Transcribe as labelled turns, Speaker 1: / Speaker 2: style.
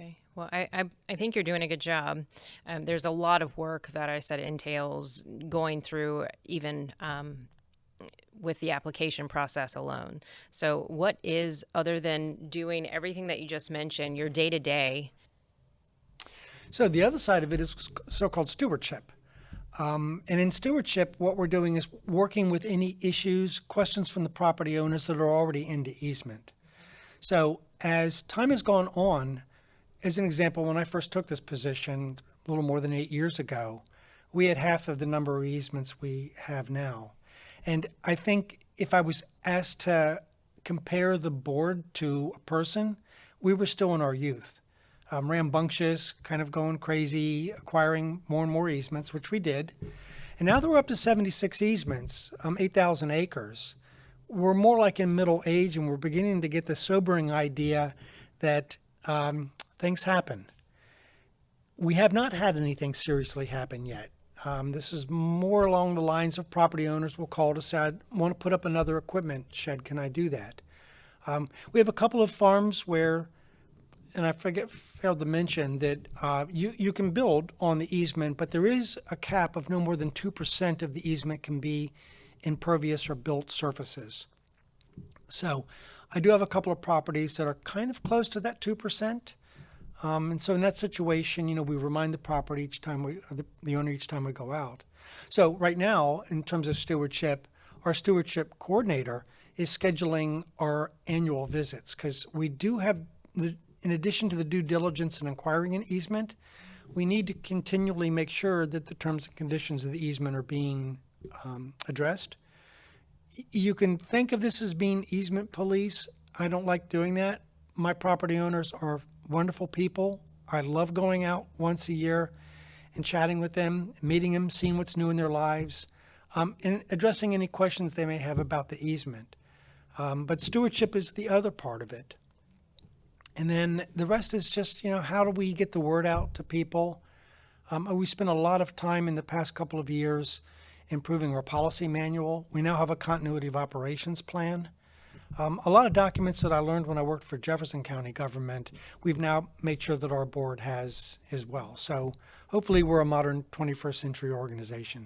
Speaker 1: Okay. Well, I think you're doing a good job. There's a lot of work that I said entails going through even with the application process alone. So, what is, other than doing everything that you just mentioned, your day to day?
Speaker 2: So the other side of it is so-called stewardship. And in stewardship, what we're doing is working with any issues, questions from the property owners that are already into easement. So as time has gone on, as an example, when I first took this position a little more than 8 years ago, we had half of the number of easements we have now. And I think if I was asked to compare the board to a person, we were still in our youth. Rambunctious, kind of going crazy, acquiring more and more easements, which we did. And now that we're up to 76 easements, 8,000 acres, we're more like in middle age, and we're beginning to get the sobering idea that things happen. We have not had anything seriously happen yet. This is more along the lines of property owners will call to say, I want to put up another equipment shed. Can I do that? We have a couple of farms where, and I failed to mention that you can build on the easement, but there is a cap of no more than 2% of the easement can be impervious or built surfaces. So I do have a couple of properties that are kind of close to that 2%. And so in that situation, we remind the property each time the owner each time we go out. So right now, in terms of stewardship, our stewardship coordinator is scheduling our annual visits because we do have in addition to the due diligence and acquiring an easement, we need to continually make sure that the terms and conditions of the easement are being addressed. You can think of this as being easement police. I don't like doing that. My property owners are wonderful people. I love going out once a year and chatting with them, meeting them, seeing what's new in their lives, and addressing any questions they may have about the easement. But stewardship is the other part of it. And then the rest is just, how do we get the word out to people? We spent a lot of time in the past couple of years improving our policy manual. We now have a continuity of operations plan. A lot of documents that I learned when I worked for Jefferson County government, we've now made sure that our board has as well. So hopefully we're a modern 21st century organization.